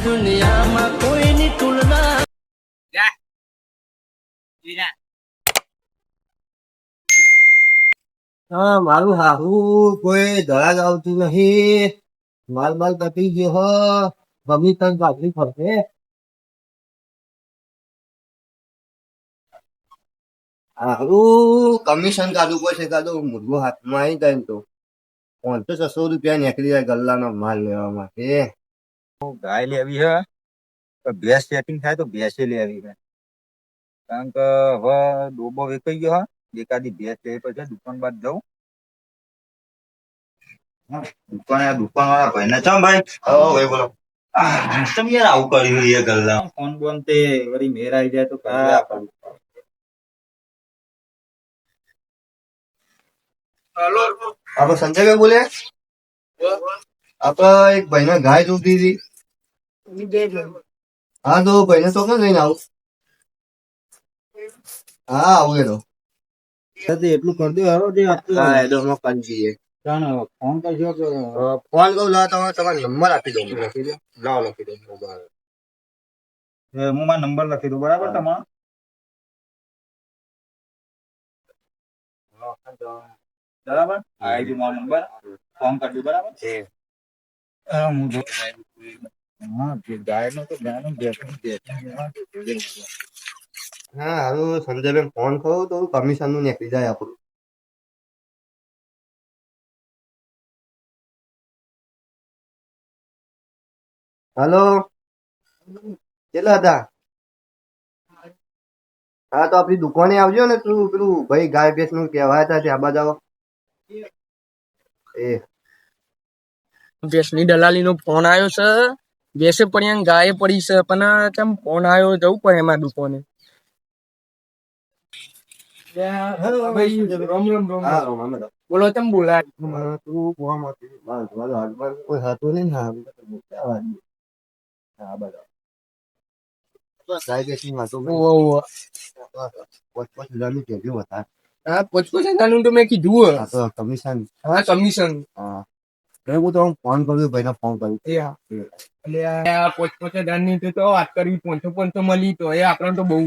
દુનિયામાં કોઈની તુલના. હા મારું હારું કોઈ ધરાગ આવતું નહીં. માલ માલ પતી ગયો હો. ગમી તન ભાગવી પડશે. હારું કમિશન કાઢવું પડશે. કાઢો મુર્ગો હાથમાં આવી જાય ને તો 500-600 રૂપિયા નીકળી જાય ગલ્લાનો માલ લેવા માટે. ગાય લેવી હે તો ભેંસ સેટિંગ થાય તો ભેંસે લેવી હે. કારણ કે હવે ડોબો વેચાઈ ગયો હે. એકાદી ભેંસ લેવી પછી દુકાન બાદ જાઉં. દુકાન વાળા ભાઈ ને ચમ ભાઈ ભાઈ બોલો ચમ યાર આવું કર્યું એ ગલ્લા ફોન બોન તે વળી મેર આવી જાય તો આપડે સંજયભાઈ બોલે. આપડે એક ભાઈને ગાય જોતી હતી. હા તો ભાઈને તો ક્યાં લઈને આવું. હા આવું એ તો એટલું કરી દો હારો જે હા એ તો અમે કરી દઈએ. ફોન કરજો કે ફોન કરું લા તમારો નંબર આપી દઉં. લખી દો લાવ લખી દો. હું મારો નંબર લખી દઉં બરાબર તમારો બરાબર હા એ મારો નંબર ફોન કરજો બરાબર હું હા ગાય નો તો ગાય નો હા હારું સંજયભાઈ ફોન કરું તો કમિશન નું નીકળી જાય આપણું. હલો કેટલા હતા. હા તો આપડી દુકાને આવજો ને તું પેલું ભાઈ ગાય ભેંસ નું કહેવાય હતા ત્યાં બાદ આવો. એ ભેંસની દલાલી નો ફોન આવ્યો છે. ભેંસે પડી ગાય પડી છે પણ કેમ ફોન આવ્યો જવું પડે એમાં દુકાને. બોલો કેમ બોલાય. કોઈ હતું નહીં ને ગાય ભેંસ ની વાતો હા પોચપોચ તો મેં કીધું કમિશન. હા કમિશન હા હું તો ફોન કર્યો ભાઈને ફોન કર્યો. એટલે પોચપોચ ની તો વાત કરવી 500 મળી તો એ આપણને તો બહુ.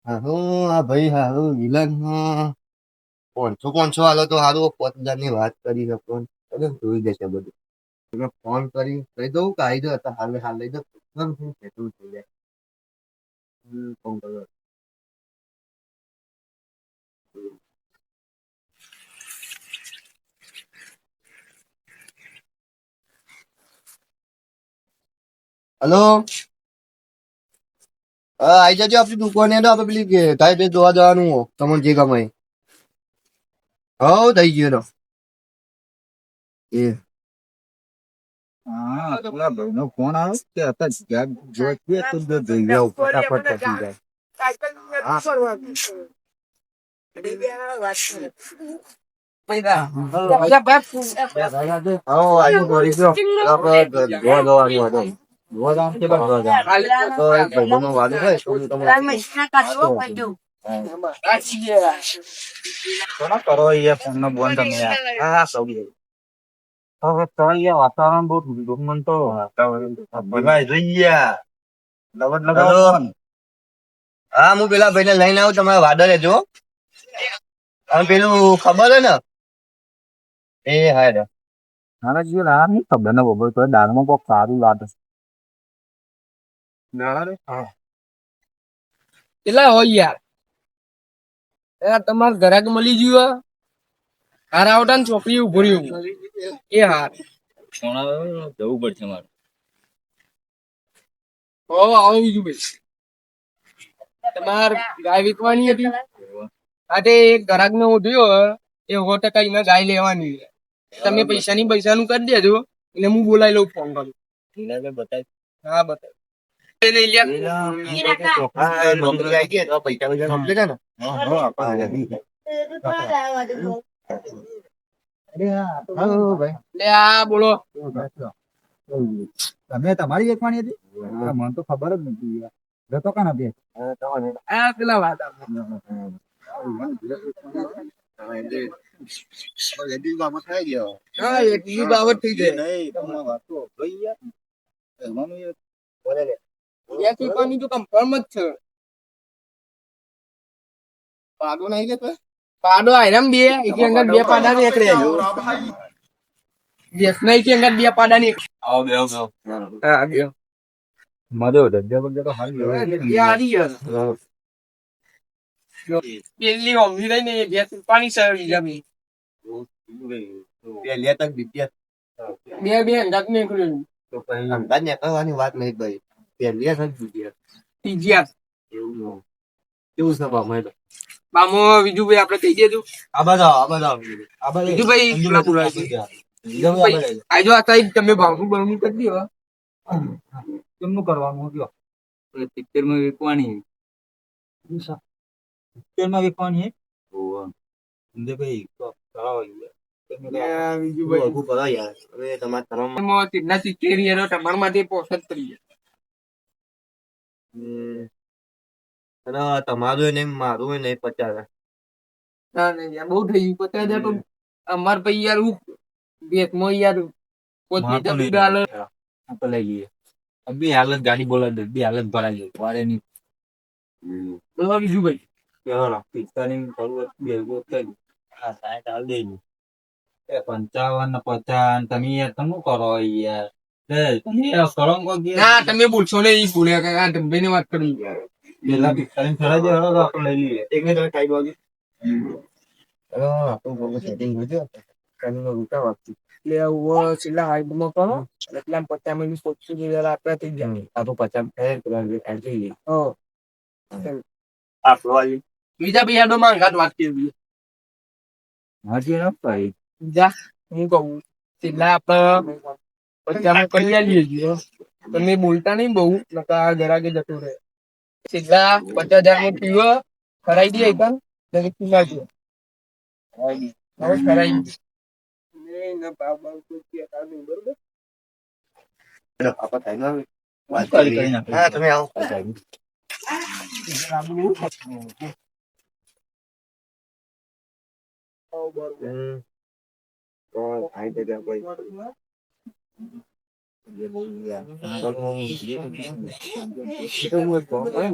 હારું આ ભાઈ હારું વિલન 500 હાલો તો હારું 5000 ની વાત કરી શકો જોઈ જશે બધું. તમે ફોન કરી કહી દઉં કે આવી જાઓ હાલ હાલ લઈ જાઓ એટલું થઈ જાય. ફોન કર્યો. હલો હા આવી જજો આપડી દુકાને આપડે પેલી ગાય ભેંસ જોવા જવાનું તમને જે ગમે. હવ થઈ ગયો એ હા પેલા ભાઈ નો ફોન આવ્યો કે હતા જોઈ તો જઈ જાવ ફટાફટ પતી જાય. કરો ફોન નો બોન તમે હા સૌ હવે તો અહીંયા વાતાવરણ બહુ મન તો વાતાવરણ જોઈએ લવટ લગાવો. હા હું પેલા ભાઈને લઈને આવું તમારે વાદળ જો અને પેલું ખબર હે ને એ હા મારા જે રાહ નહીં ખબર ને બરોબર તો દાળમાં કોક સારું લાગે કેટલા હોય યાર તમારે ઘરાક મળી ગયું હાર આવતા ને છોકરી ઉભું રહ્યું એ હાર જવું પડશે મારે. આવો બીજું ભાઈ તમારે ગાય વેચવાની હતી. આજે એક ઘરાક ને ઉધ્યો એ 100% ગાય લેવાની તમે પૈસાનું કરી દેજો એટલે હું બોલાવી લઉં ફોન કરું. હા બતાવ બોલો તમે તમારી વેચવાની હતી મને તો ખબર જ નથી જતો કાના બે પેલા વાત બાબત થઈ ગયો. હા એટલી બાબત થઈ જાય. બોલે લે. બે પીવાની તો કન્ફર્મ જ છે પાડો નહીં લેતો પાડો આયરામ બે એકી અંગત બે પાડા ને એક રહે બેસ નહીં કે અંગત બે પાડા ને એક આવો બે હા ગયો મજો ધંધા તો હાલ યારી યાર પેલી હોમી રહી ને બે પાણી સરી જમી બે લે તક વિદ્યા બે અંગત ને એક રહ્યું તો પછી અંદાજ ને કરવાની વાત નહીં ભાઈ. બે લે તક વિદ્યા ત્રીજી એવું કેવું છે બામાં તો. બામો બીજું ભાઈ આપણે કહી દેજો આ બધા બીજું ભાઈ કેટલા પુરાય છે આજો આ સાઈડ તમે ભાવનું બનવું કરી દો કેમનું કરવાનું કયો 70 માં વેચવાની 70 માં વેચવાની હે સમજે ભાઈ તો કરાવો બીજું ભાઈ બધું કરો યાર. હવે તમારે કરવામાં એમાં કેટલા 70 યાર તમારા માટે પોસત કરી અને તમારું નહીં મારું નહીં 50. ના નહીં યાર બહુ થઈ ગયું 50,000 તો અમાર પછી યાર હું બેસમાં યાર પોતે જતું ડાલે આપણે લઈ લઈએ બે હાલત ગાડી બોલા દે બે હાલત ભરાઈ જાય વારે ની બોલો બીજું ભાઈ કેવા પિસ્તાની શરૂઆત બે કરી હા 60 હાલ દે 55 ને 50 તમે યાર તમે કરો યાર તમે કરો કો ના તમે બોલશો ને ઈ બોલ્યા કે આ તમે વાત કરી પેલા 45 ફરા દે હરો તો આપણે લઈ લઈએ એક મિનિટ ટાઈમ વાગી. આપણું બહુ સેટિંગ હોય છે. કાનૂનો રૂટા વાગતી. એટલે આવું છેલ્લા હાઈડમાં કરો એટલે આમ 50 મિનિટ પોચી જરા આપણે થઈ જાય આ તો 50 થાય પેલા એન્ટ્રી ગઈ. હા આપણો આવી બીજા બિયાડો માં ઘાટ વાત કરી હાજી ના ભાઈ બીજા હું કહું છેલ્લા આપણે 50 માં કરી આલીએ છીએ તમે બોલતા નહીં બહુ નકા ગરાગે જતું રહે છેલ્લા 50,000 નો પીવો ખરાઈ દે એકદમ એટલે પીવા દે હવે ખરાઈ ના ભાવ ભાવ કોઈ કહેતા નહીં બરોબર આપા ટાઈમ આવે. કરી નાખો. હા તમે આવો. તો આઈ દે ભાઈ.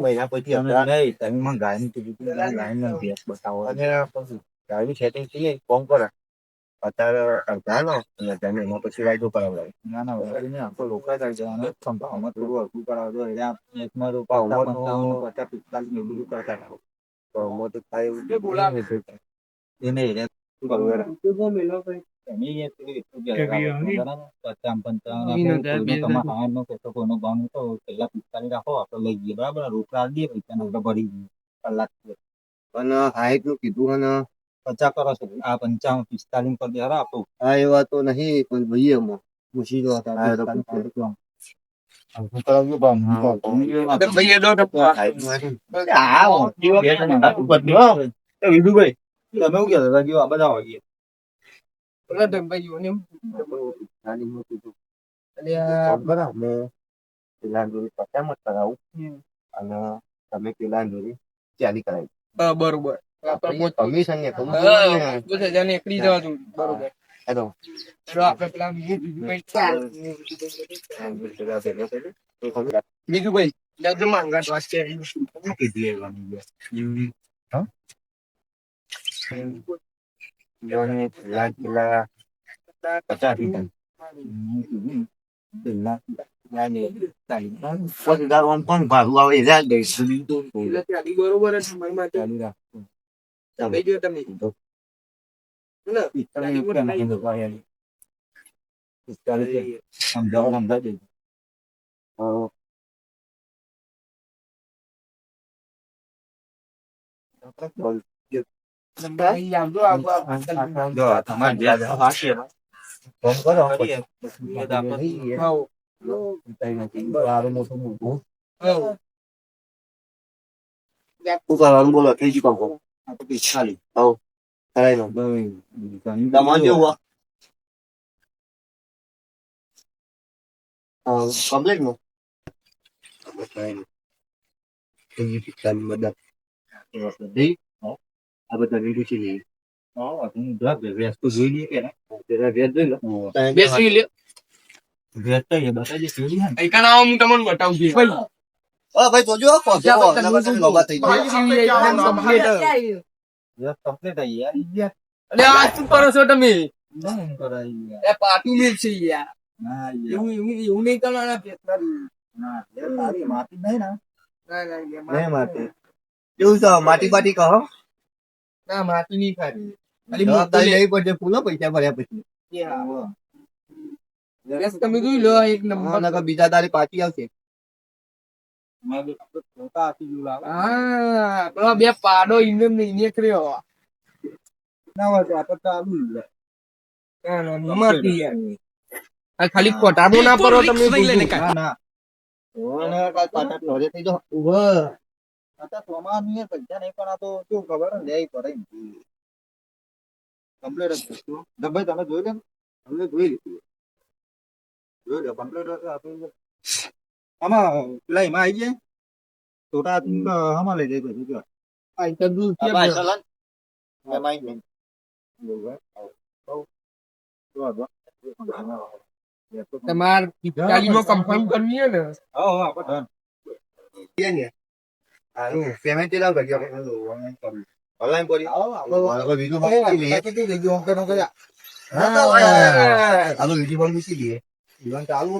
મહિના પછી તમે મને ગાયનું કીધું ગાયનું ભેસ બતાવો અને ગાડી સેટિંગ થઈ જાય ફોન કરો અત્યારે અડધાનો અને તમે એમાં પછી વાયદો કરાવડાવે. ના ના વળી ને આખો રોકાઈ જાય જવાનું સંભાવમાં થોડું હલકું કરાવજો એટલે એકમાં તો 55 50 45 ને બધું કરતા થાવ તો મોં તો થાય એવું એ બોલાવે. એને એને શું કરવું યાર તમે એ બરાબર 50 55 તમારા હાથનો કેટલો કોઈનો ભાવ નતો પેલા 45 રાખો આપણે લઈ જઈએ બરાબર રોકડા દઈએ પૈસા આપણે ભરી દઈએ કલાક પણ હાઈટ નું કીધું અને 50 કરો છો આ 55 45 પર દે હરા આપો આ એવા તો નહીં પણ ભાઈ એમાં પૂછી જો વિધુભાઈ તમે શું કહેતા હતા આ બધા વાગીએ પેલા જોડી 50 કરાવું અને તમે પેલા જોડી 40 કરાવી. બરોબર કમિશન ને નીકળી જવાનું બરોબર હેલો આપણે પેલા બીજું ભાઈ લગ્ન માંગા વાત છે જોને પેલા પેલા 50 પણ ભાડું આવે બરોબર જ મારી માટે લઈ ગયો તમે સમજાવો કરવાનું બોલો ત્રીજી પંખો ખાલી કરાઈ લો તમારે જેવું કમ્પ્લીટ નું બધા આ બધા રેડી છે વ્યસ્ત જોઈ લઈએ કે પેલા વેજ જોઈ લો બેસી લે ભેટ તો એ બતાવી કેવી હે ને. એકણ આવો હું તમને બતાવું છું ભાઈ ભાઈ જોજો લોબા થઈ જાય ભેટ complete આઈ યાર. અરે આ શું કરો છો તમે શું કરાય યાર. એ પાટું મિલ છે યાર ના યાર. એવું નહીં કરવાના પેટના. ના યાર, તારી માટી નહીં ને. નહીં માટી કેવું છે માટી પાટી કહો ના માટી નહીં ખાધી ખાલી જવાબદારી મોટું લેવી પડશે ફૂલો પૈસા ભર્યા પછી લે. તમે જોઈ લો એક નંબર નકર બીજા તારી પાટી આવશે મારે તો છોટા આપી જેવું લાગે. હા પેલા બે પાડો ઇન્દમ ને નીકળ્યો ના હોય તો આ તો ચાલુ જ લે. માટી યાર આ ખાલી કોટાબો ના પરો તમે ના ના. ઓને કાલ પાટા ઢોરે થઈ જાઓ. આ તો સોમાની એ પૈસા નહીં પણ આ તો શું ખબર હે, લેવી પડે એમ. Complete જ છે. ભાઈ તમે જોઈ લો ને. અમને જોઈ લીધું જોઈ લો complete જ આપણે. આમાં પેલા એમાં આવી જાય છોટા આમાં લઈ જાય બધું જો. આ તો દૂર છે ભાઈ ચલન એમાં નહીં તમાર પિસ્તાલીમાં કન્ફર્મ કરવી હે ને હા આપણે ને હારું પેમેન્ટ કેટલા કર્યો ઓનલાઈન કરી હવે બીજું બાકી લઈએ આ બીજી પણ મૂકી દઈએ જીવન ચાલુ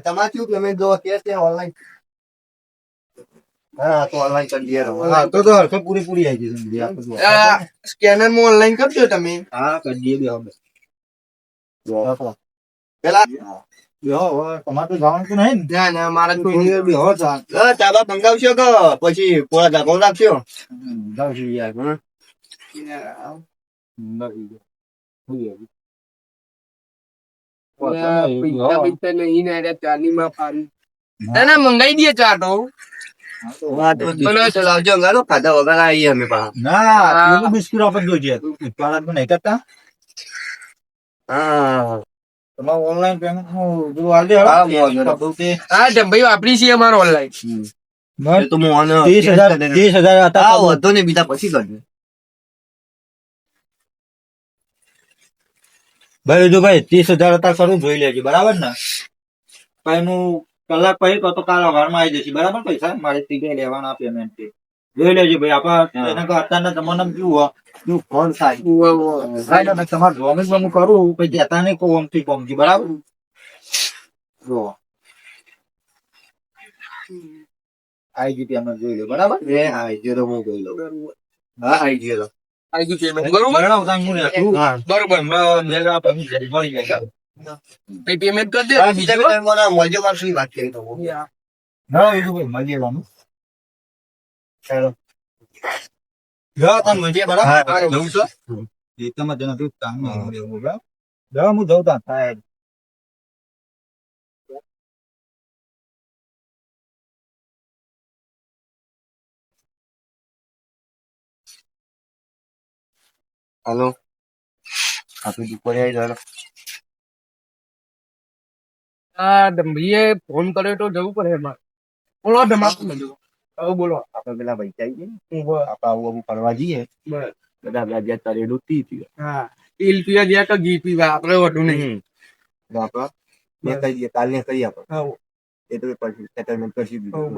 તમારે શું પેમેન્ટ જો કેશ છે ઓનલાઈન હા તો ઓનલાઈન કરી દઈએ હા તો હરખો પૂરી આવી જશે સ્કેનર માં ઓનલાઈન કરજો તમે હા કરી દઈએ બે હવે. પેલા તમારે તો જવાનું તો નહીં ને. ના ના મારા કોઈ બેહો ચાલ. ચાબા મંગાવશો કે પછી પોળા ધાગો નાખશો જાવશું યાર. પૈસા નહીં ને અરે ચાલી માં પાડી ના ના મંગાઈ દે ચા તો ચલાવજો અંગારો ખાધા વગર આવીએ અમે પાછા ના એવું બિસ્કુટ આપણે જોઈએ ઉત્પાદન પણ નહીં કરતા. હા તમારે ઓનલાઈન પેમેન્ટ જો આલજે હવે. હા, મોજ. હા જંભાઈ વાપરી છે અમારો ઓનલાઈન બસ તો હું આને 30,000 હતા. હા વધો ને બીજા પછી કરજો ભાઈ જો ભાઈ 30,000 હતા ખરું જોઈ લેજે બરાબર ને પછી એનું કલાક પછી તો કાલ ઘરમાં આવી જશે બરાબર પૈસા મારે ટીકે લેવાના પેમેન્ટ જોઈ લેજો ભાઈ આપણા એને તો અત્યારના જમાનામાં કેવું હોય શું ફોન થાય થાય ને તમારે જોવાનું જ હું કરું પછી જતા નહીં કોઈ ઓમથી કોમથી બરાબર જો આવી ગઈ પેમેન્ટ જોઈ લો બરાબર એ હા જીરો હું કહી લઉં હા આઈ ગયો આવી ગયું payment. બરોબર હા બરોબર પેમેન્ટ કરી દે બીજા કોઈ મળજો મારશું વાત કરી તો ચાલો હા જવું છે એ તમે જણા તું કામ હું જઉં તા થાય હાલો આપણે દુપારે આવી જવાનું હા દંભીએ ફોન કર્યો તો જવું પડે એમાં બોલો ધમાકુ હવે બોલો આપણે પેલા ભાઈ આવી જઈએ બસ. આપણે આવું આવું ફરવા જઈએ બસ. બધા વ્યાજ તારે ડૂબતી હતી હા ઈલ પીવા ગયા કે ઘી પીવા આપણે વધુ નહીં આપણે બે કહી દઈએ કાલને કરીએ આપણે હા એ તો પછી સેટલમેન્ટ કરશું બીજું.